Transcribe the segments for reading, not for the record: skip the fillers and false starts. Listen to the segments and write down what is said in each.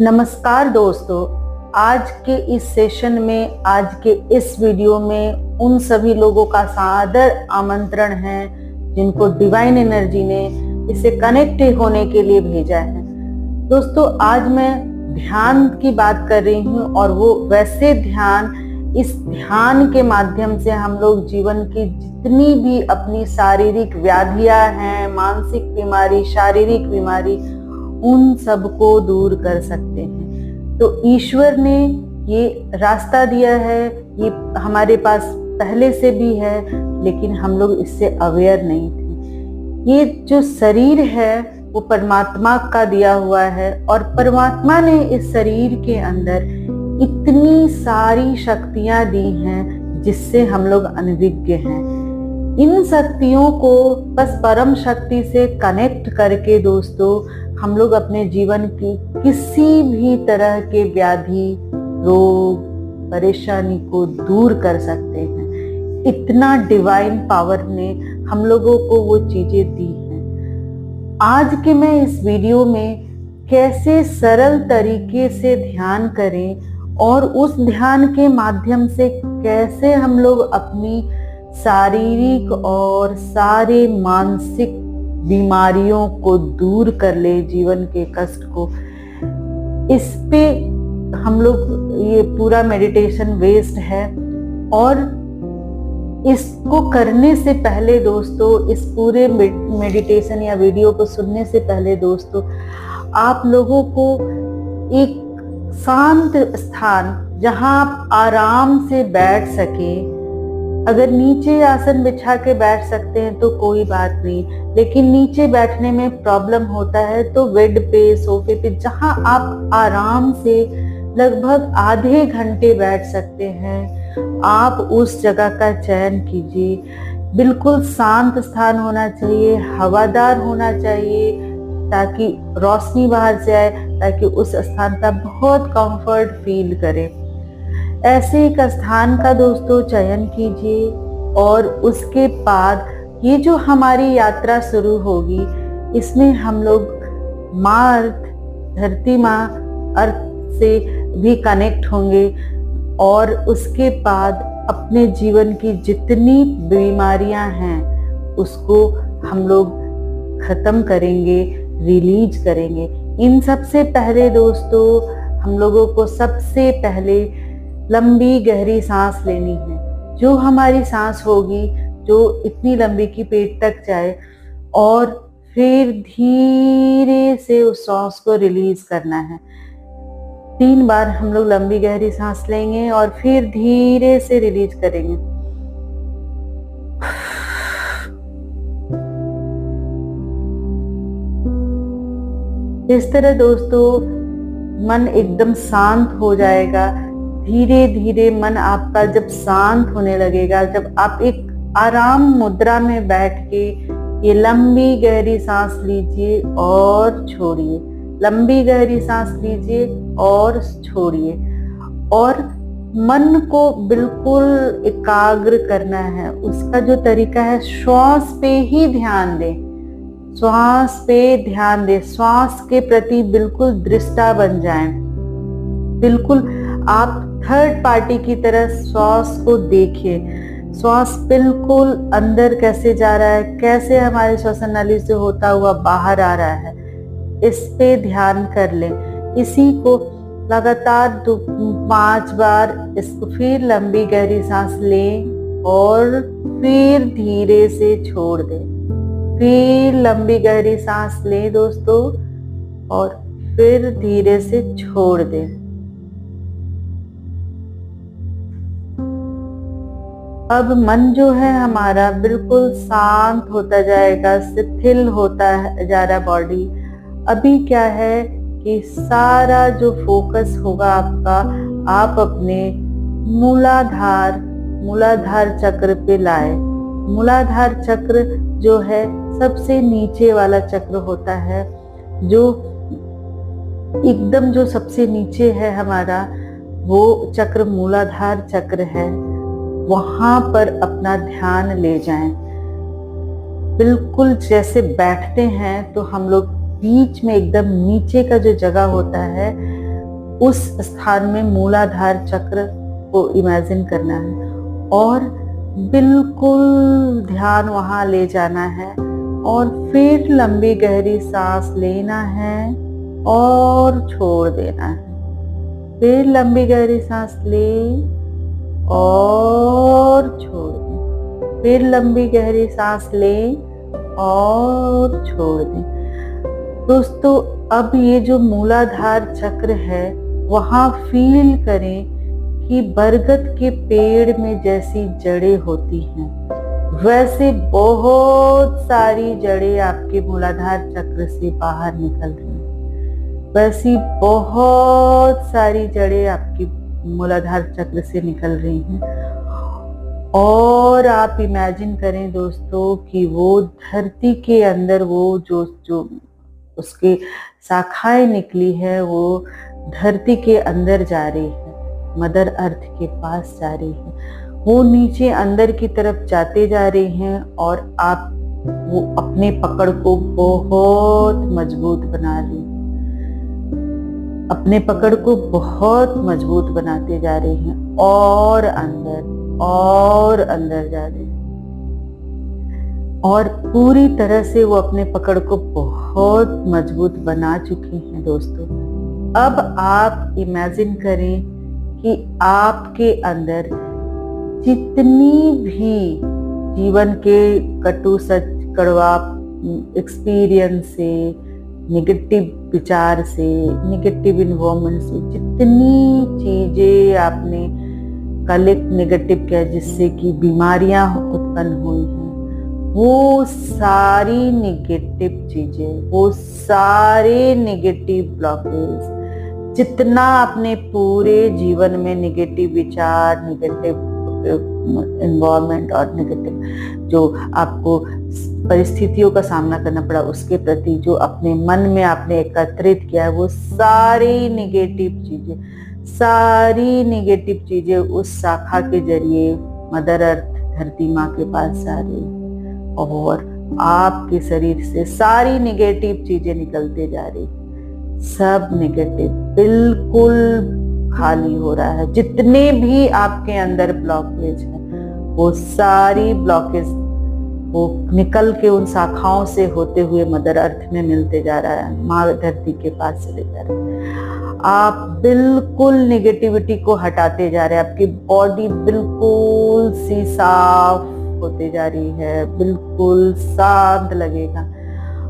नमस्कार दोस्तों, आज के इस सेशन में, आज के इस वीडियो में उन सभी लोगों का सादर आमंत्रण है जिनको डिवाइन एनर्जी ने इसे कनेक्ट होने के लिए भेजा है। दोस्तों, आज मैं ध्यान की बात कर रही हूँ और वो वैसे ध्यान, इस ध्यान के माध्यम से हम लोग जीवन की जितनी भी अपनी शारीरिक व्याधियां हैं, मानसिक बीमारी, शारीरिक बीमारी, उन सबको दूर कर सकते हैं। तो ईश्वर ने ये रास्ता दिया है, ये हमारे पास पहले से भी है, लेकिन हम लोग इससे अवेयर नहीं थे। ये जो शरीर है वो परमात्मा का दिया हुआ है और परमात्मा ने इस शरीर के अंदर इतनी सारी शक्तियां दी हैं जिससे हम लोग अनभिज्ञ हैं। इन शक्तियों को बस परम शक्ति से कनेक्ट करके दोस्तों, हम लोग अपने जीवन की किसी भी तरह के व्याधि, रोग, परेशानी को दूर कर सकते हैं। इतना डिवाइन पावर ने हम लोगों को वो चीजें दी हैं। आज के मैं इस वीडियो में कैसे सरल तरीके से ध्यान करें और उस ध्यान के माध्यम से कैसे हम लोग अपनी शारीरिक और सारे मानसिक बीमारियों को दूर कर ले, जीवन के कष्ट को, इस पे हम लोग, ये पूरा मेडिटेशन वेस्ट है। और इसको करने से पहले दोस्तों, इस पूरे मेडिटेशन या वीडियो को सुनने से पहले दोस्तों, आप लोगों को एक शांत स्थान जहां आप आराम से बैठ सके, अगर नीचे आसन बिछा के बैठ सकते हैं तो कोई बात नहीं, लेकिन नीचे बैठने में प्रॉब्लम होता है तो बेड पे, सोफे पे, जहां आप आराम से लगभग आधे घंटे बैठ सकते हैं, आप उस जगह का चयन कीजिए। बिल्कुल शांत स्थान होना चाहिए, हवादार होना चाहिए, ताकि रोशनी बाहर से आए, ताकि उस स्थान का बहुत कंफर्ट फील करें। ऐसे एक स्थान का दोस्तों चयन कीजिए और उसके बाद ये जो हमारी यात्रा शुरू होगी, इसमें हम लोग माँ अर्थ, धरती माँ अर्थ से भी कनेक्ट होंगे और उसके बाद अपने जीवन की जितनी बीमारियां हैं उसको हम लोग खत्म करेंगे, रिलीज करेंगे। इन सबसे पहले दोस्तों, हम लोगों को सबसे पहले लंबी गहरी सांस लेनी है। जो हमारी सांस होगी, जो इतनी लंबी की पेट तक जाए, और फिर धीरे से उस सांस को रिलीज करना है। 3 बार हम लोग लंबी गहरी सांस लेंगे और फिर धीरे से रिलीज करेंगे। इस तरह दोस्तों मन एकदम शांत हो जाएगा। धीरे धीरे मन आपका जब शांत होने लगेगा, जब आप एक आराम मुद्रा में बैठ के ये लंबी गहरी सांस लीजिए और छोड़िए, लंबी गहरी सांस लीजिए और छोड़िए, और मन को बिल्कुल एकाग्र करना है। उसका जो तरीका है, श्वास पे ही ध्यान दें, श्वास पे ध्यान दें, श्वास के प्रति बिल्कुल दृष्टा बन जाएं। बिल्कुल आप थर्ड पार्टी की तरह श्वास को देखिए। श्वास बिल्कुल अंदर कैसे जा रहा है, कैसे हमारे श्वसन नली से होता हुआ बाहर आ रहा है, इस पे ध्यान कर लें। इसी को लगातार 5 बार, इसको फिर लंबी गहरी सांस लें और फिर धीरे से छोड़ दें। फिर लंबी गहरी सांस लें दोस्तों और फिर धीरे से छोड़ दें। अब मन जो है हमारा बिल्कुल शांत होता जाएगा, शिथिल होता जा रहा बॉडी। अभी क्या है कि सारा जो फोकस होगा आपका, आप अपने मूलाधार चक्र पे लाए। मूलाधार चक्र जो है सबसे नीचे वाला चक्र होता है, जो एकदम जो सबसे नीचे है हमारा, वो चक्र मूलाधार चक्र है। वहां पर अपना ध्यान ले जाएं। बिल्कुल जैसे बैठते हैं तो हम लोग बीच में एकदम नीचे का जो जगह होता है उस स्थान में मूलाधार चक्र को इमेजिन करना है और बिल्कुल ध्यान वहां ले जाना है और फिर लंबी गहरी सांस लेना है और छोड़ देना है। फिर लंबी गहरी सांस ले और छोड़ दें। फिर लंबी गहरी सांस ले और छोड़ दें। दोस्तों, अब ये जो मूलाधार चक्र है वहां फील करें कि बरगद के पेड़ में जैसी जड़ें होती हैं वैसे बहुत सारी जड़ें आपके मूलाधार चक्र से बाहर निकल रही हैं। वैसी बहुत सारी जड़ें आपकी मूलाधार चक्र से निकल रही हैं और आप इमेजिन करें दोस्तों कि वो धरती के अंदर वो जो उसके शाखाएं निकली है वो धरती के अंदर जा रही है, मदर अर्थ के पास जा रही है। वो नीचे अंदर की तरफ जाते जा रहे हैं और आप वो अपने पकड़ को बहुत मजबूत बना रही हैं। अपने पकड़ को बहुत मजबूत बनाते जा रहे हैं और अंदर जा रहे हैं और पूरी तरह से वो अपने पकड़ को बहुत मजबूत बना चुके हैं। दोस्तों, अब आप इमेजिन करें कि आपके अंदर जितनी भी जीवन के कटु सच कड़वा एक्सपीरियंस से, नेगेटिव विचार से, नेगेटिव इन्वायरमेंट से जितनी चीजें आपने कलेक्ट नेगेटिव किया जिससे कि बीमारियां उत्पन्न हुई हैं, वो सारी नेगेटिव चीजें, वो सारे नेगेटिव ब्लॉकेज, जितना आपने पूरे जीवन में नेगेटिव विचार, नेगेटिव एनवायरनमेंट और नेगेटिव जो आपको परिस्थितियों का सामना करना पड़ा उसके प्रति जो अपने मन में आपने एकत्रित किया है, वो सारी नेगेटिव चीजें उस शाखा के जरिए मदर अर्थ धरती माँ के पास जा रही और आपके शरीर से सारी नेगेटिव चीजें निकलते जा रही। सब नेगेटिव बिल्कुल खाली हो रहा है। जितने भी आपके अंदर ब्लॉकेज है वो सारी ब्लॉकेज वो निकल के उन शाखाओं से होते हुए मदर अर्थ में मिलते जा रहा है, माँ धरती के पास चले जा रहे हैं। आप बिल्कुल नेगेटिविटी को हटाते जा रहे हैं। आपकी बॉडी बिल्कुल सी साफ होते जा रही है, बिल्कुल शांत लगेगा।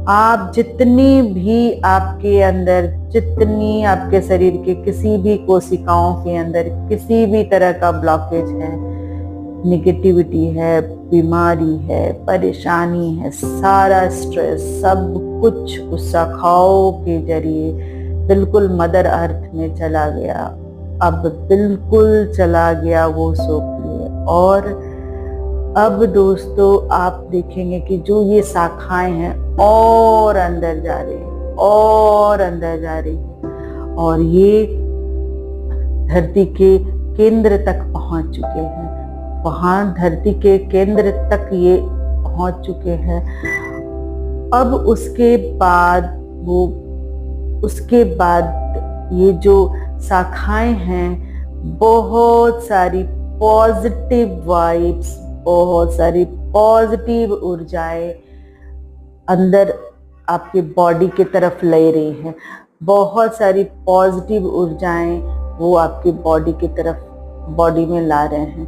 आप जितनी भी आपके अंदर, जितनी आपके शरीर के किसी भी कोशिकाओं के अंदर किसी भी तरह का ब्लॉकेज है, नेगेटिविटी है, बीमारी है, परेशानी है, सारा स्ट्रेस, सब कुछ उस शाखाओं के जरिए बिल्कुल मदर अर्थ में चला गया। अब बिल्कुल चला गया वो सोखिए। और अब दोस्तों आप देखेंगे कि जो ये शाखाएं हैं और अंदर जा रही है और अंदर जा रही है और ये धरती के केंद्र तक पहुंच चुके हैं। वहां धरती के केंद्र तक ये पहुंच चुके हैं। अब उसके बाद ये जो शाखाएं हैं बहुत सारी पॉजिटिव वाइब्स, बहुत सारी पॉजिटिव ऊर्जाएं अंदर आपके बॉडी की तरफ ले रही हैं। बहुत सारी पॉजिटिव ऊर्जाएं वो आपके बॉडी की तरफ, बॉडी में ला रहे हैं।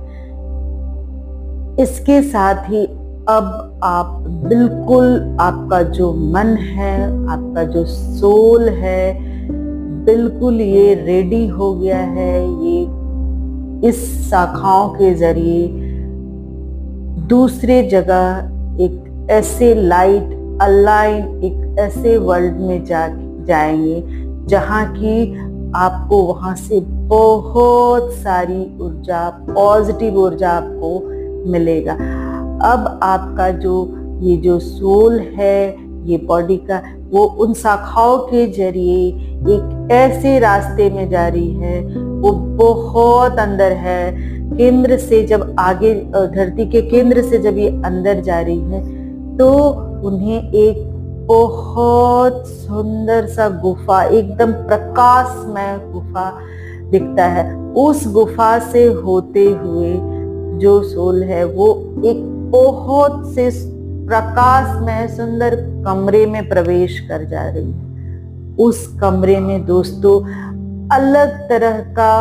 इसके साथ ही अब आप बिल्कुल, आपका जो मन है, आपका जो सोल है, बिल्कुल ये रेडी हो गया है। ये इस शाखाओं के जरिए दूसरे जगह एक ऐसे लाइट अलाइन, एक ऐसे वर्ल्ड में जाएंगे जहाँ की आपको वहां से बहुत सारी ऊर्जा, पॉजिटिव ऊर्जा आपको मिलेगा। अब आपका ये जो सोल है, ये बॉडी का, वो उन शाखाओं के जरिए एक ऐसे रास्ते में जा रही है, वो बहुत अंदर है। केंद्र से जब आगे, धरती के केंद्र से जब ये अंदर जा रही है तो उन्हें एक बहुत सुंदर सा गुफा, एकदम प्रकाशमय गुफा दिखता है। उस गुफा से होते हुए जो सोल है वो एक बहुत से प्रकाशमय सुंदर कमरे में प्रवेश कर जा रही है। उस कमरे में दोस्तों अलग तरह का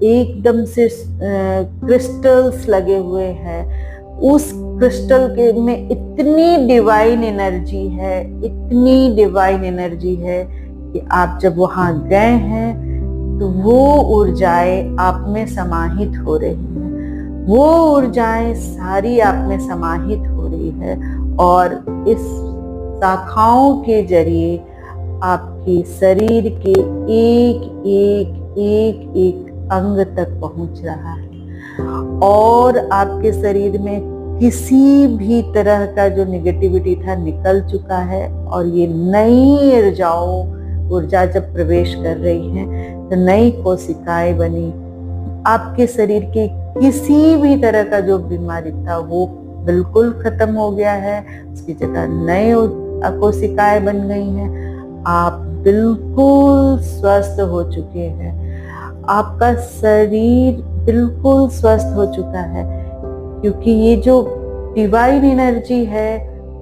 एकदम से क्रिस्टल्स लगे हुए हैं। उस क्रिस्टल के में इतनी डिवाइन एनर्जी है, इतनी डिवाइन एनर्जी है कि आप जब वहां गए हैं तो वो ऊर्जाएं आप में समाहित हो रही हैं। वो ऊर्जाएं सारी आप में समाहित हो रही है और इस शाखाओं के जरिए आपके शरीर के एक अंग तक पहुंच रहा है और आपके शरीर में किसी भी तरह का जो निगेटिविटी था निकल चुका है और ये नई ऊर्जा जब प्रवेश कर रही है तो नई कोशिकाएं बनी। आपके शरीर के किसी भी तरह का जो बीमारी था वो बिल्कुल खत्म हो गया है, उसकी जगह नए कोशिकाएं बन गई हैं। आप बिल्कुल स्वस्थ हो चुके हैं, आपका शरीर बिल्कुल स्वस्थ हो चुका है क्योंकि ये जो डिवाइन एनर्जी है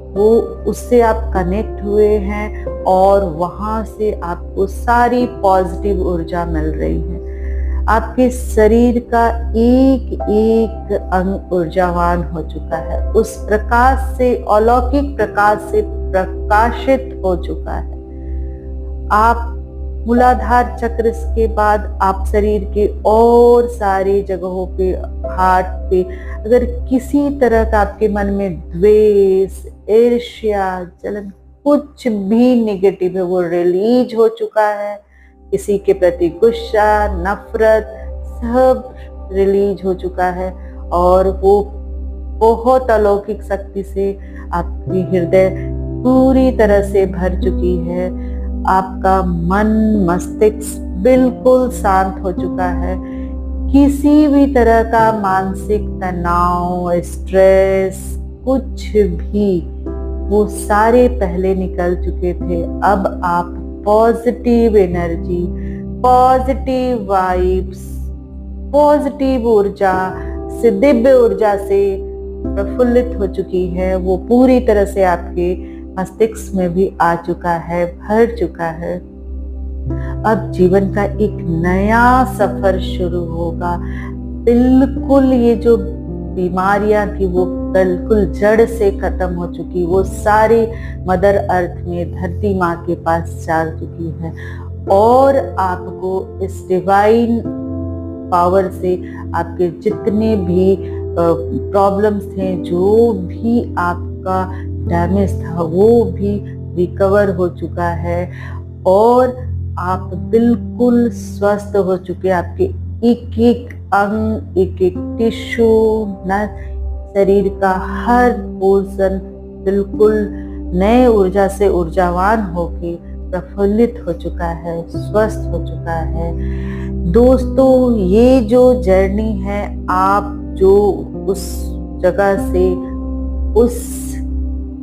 वो उससे आप कनेक्ट हुए हैं और वहां से आपको सारी पॉजिटिव ऊर्जा मिल रही है। आपके शरीर का एक अंग ऊर्जावान हो चुका है, उस प्रकाश से, अलौकिक प्रकाश से प्रकाशित हो चुका है। आप मूलाधार चक्र के बाद आप शरीर के और सारी जगहों पे, हार्ट पे, अगर किसी तरह का आपके मन में द्वेष, ईर्ष्या, जलन, कुछ भी नेगेटिव है वो रिलीज हो चुका है। किसी के प्रति गुस्सा, नफरत सब रिलीज हो चुका है और वो बहुत अलौकिक शक्ति से आपकी हृदय पूरी तरह से भर चुकी है। आपका मन, मस्तिष्क बिल्कुल शांत हो चुका है। किसी भी तरह का मानसिक तनाव, स्ट्रेस, कुछ भी, वो सारे पहले निकल चुके थे। अब आप positive energy, positive vibes, positive ऊर्जा से, दिव्य ऊर्जा से प्रफुल्लित हो चुकी है। वो पूरी तरह से आपके मस्तिष्क में भी आ चुका है, भर चुका है। अब जीवन का एक नया सफर शुरू होगा। बिल्कुल ये जो बीमारियां थी वो बिल्कुल जड़ से खत्म हो चुकी, वो सारी मदर अर्थ में, धरती माँ के पास जा चुकी है और आपको इस डिवाइन पावर से आपके जितने भी प्रॉब्लम्स थे, जो भी आपका डैमेज था वो भी रिकवर हो चुका है और आप बिल्कुल स्वस्थ हो चुके। आपके एक अंग, एक टिश्यू, शरीर का हर पोर्शन बिल्कुल नए ऊर्जा से ऊर्जावान होके प्रफुल्लित हो चुका है, स्वस्थ हो चुका है। दोस्तों, ये जो जर्नी है, आप जो उस जगह से, उस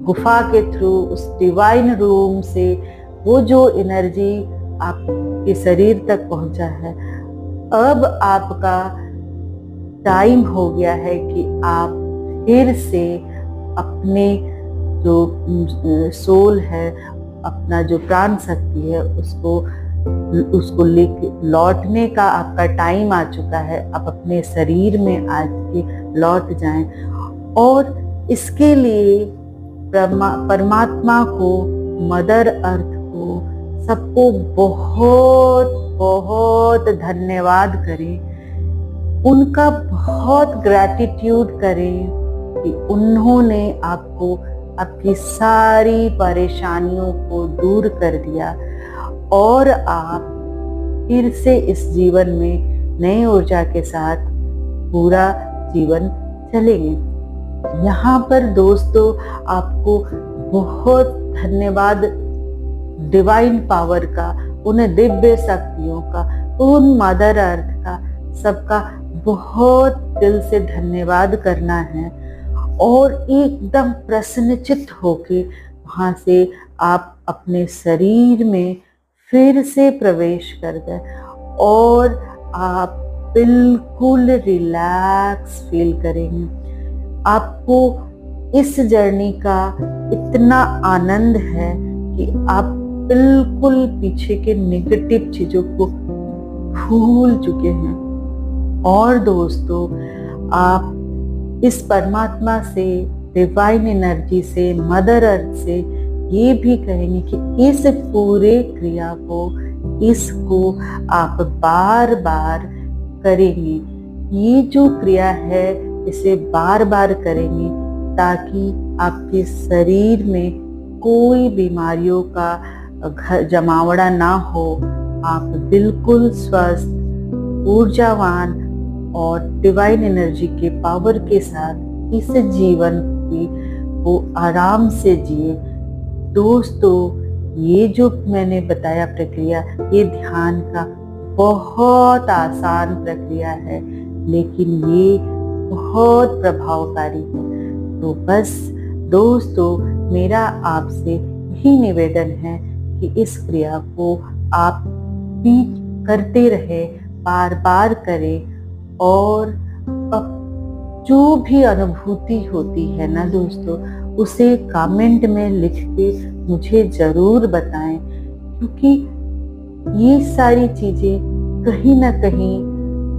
गुफा के थ्रू, उस डिवाइन रूम से वो जो एनर्जी आपके शरीर तक पहुंचा है, अब आपका टाइम हो गया है कि आप फिर से अपने जो सोल है, अपना जो प्राण शक्ति है, उसको लेके लौटने का आपका टाइम आ चुका है। आप अपने शरीर में आज के लौट जाएं और इसके लिए परमात्मा को, मदर अर्थ को, सबको बहुत बहुत धन्यवाद करें। उनका बहुत ग्रैटिट्यूड करें कि उन्होंने आपको आपकी सारी परेशानियों को दूर कर दिया और आप फिर से इस जीवन में नई ऊर्जा के साथ पूरा जीवन चलेंगे। यहाँ पर दोस्तों आपको बहुत धन्यवाद डिवाइन पावर का, उन दिव्य शक्तियों का, उन मदर अर्थ का, सबका बहुत दिल से धन्यवाद करना है और एकदम प्रसन्नचित्त होके वहां से आप अपने शरीर में फिर से प्रवेश कर गए और आप बिल्कुल रिलैक्स फील करेंगे। आपको इस जर्नी का इतना आनंद है कि आप बिल्कुल पीछे के नेगेटिव चीजों को भूल चुके हैं। और दोस्तों, आप इस परमात्मा से, डिवाइन एनर्जी से, मदर अर्थ से ये भी कहेंगे कि इस पूरे क्रिया को, इसको आप बार बार करेंगे। ये जो क्रिया है इसे बार बार करेंगे ताकि आपके शरीर में कोई बीमारियों का जमावड़ा ना हो। आप बिल्कुल स्वस्थ, ऊर्जावान और डिवाइन एनर्जी के पावर के साथ इस जीवन की वो आराम से जिए। दोस्तों, ये जो मैंने बताया प्रक्रिया, ये ध्यान का बहुत आसान प्रक्रिया है, लेकिन ये बहुत प्रभावकारी है। तो बस दोस्तों, मेरा आपसे यही निवेदन है कि इस क्रिया को आप भी करते रहे, बार बार करें और जो भी अनुभूति होती है ना दोस्तों, उसे कमेंट में लिख के मुझे जरूर बताएं, क्योंकि ये सारी चीजें कहीं ना कहीं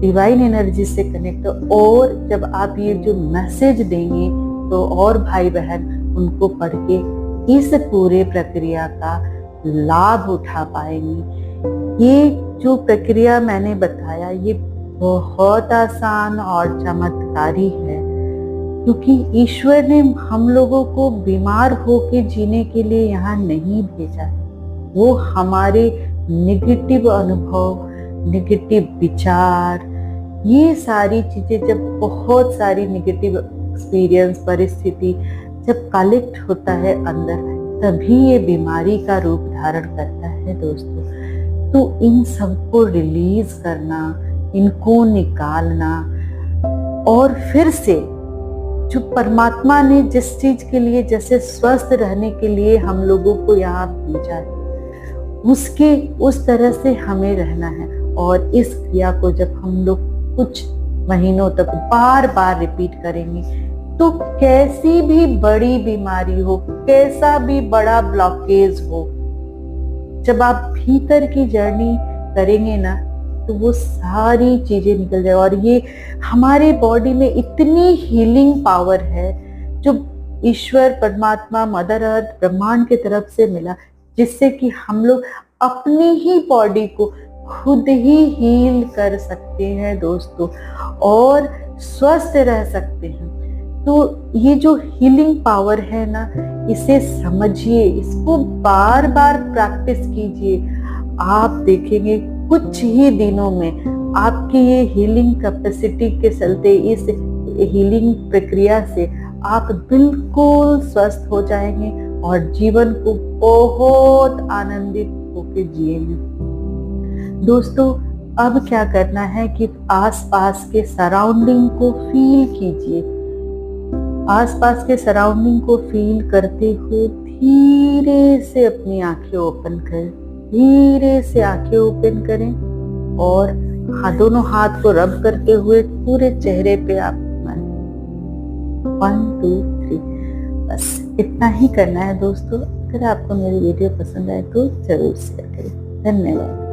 डिवाइन एनर्जी से कनेक्ट, और जब आप ये जो मैसेज देंगे तो और भाई बहन उनको पढ़ के इस पूरे प्रक्रिया का लाभ उठा पाएंगे। ये जो प्रक्रिया मैंने बताया ये बहुत आसान और चमत्कारी है, क्योंकि ईश्वर ने हम लोगों को बीमार होके जीने के लिए यहाँ नहीं भेजा है। वो हमारे नेगेटिव अनुभव, नेगेटिव विचार, ये सारी चीजें, जब बहुत सारी नेगेटिव एक्सपीरियंस, परिस्थिति जब कलेक्ट होता है अंदर, तभी ये बीमारी का रूप धारण करता है दोस्तों। तो इन सबको रिलीज करना, इनको निकालना, और फिर से जो परमात्मा ने जिस चीज के लिए, जैसे स्वस्थ रहने के लिए हम लोगों को यहाँ भेजा है, उसके उस तरह से हमें रहना है। और इस क्रिया को जब हम लोग कुछ महीनों तक बार बार रिपीट करेंगे, तो कैसी भी बड़ी बीमारी हो, कैसा भी बड़ा ब्लॉकेज हो, जब आप भीतर की जर्नी करेंगे ना, तो वो सारी चीजें निकल जाए। और ये हमारे बॉडी में इतनी हीलिंग पावर है जो ईश्वर, परमात्मा, मदर अर्थ, ब्रह्मांड की तरफ से मिला, जिससे कि हम लोग अपनी ही बॉडी को खुद ही हील कर सकते हैं दोस्तों, और स्वस्थ रह सकते हैं। तो ये जो हीलिंग पावर है ना, इसे समझिए, इसको बार बार प्रैक्टिस कीजिए। आप देखेंगे कुछ ही दिनों में आपकी ये हीलिंग कैपेसिटी के चलते, इस हीलिंग प्रक्रिया से आप बिल्कुल स्वस्थ हो जाएंगे और जीवन को बहुत आनंदित होकर जिएंगे। दोस्तों, अब क्या करना है कि आसपास के सराउंडिंग को फील कीजिए। आसपास के सराउंडिंग को फील करते हुए धीरे से अपनी आंखें ओपन करें। धीरे से आंखें ओपन करें और दोनों हाथ को रब करते हुए पूरे चेहरे पे आप 1 2 3, बस इतना ही करना है दोस्तों। अगर आपको मेरी वीडियो पसंद आए तो जरूर शेयर करें। धन्यवाद।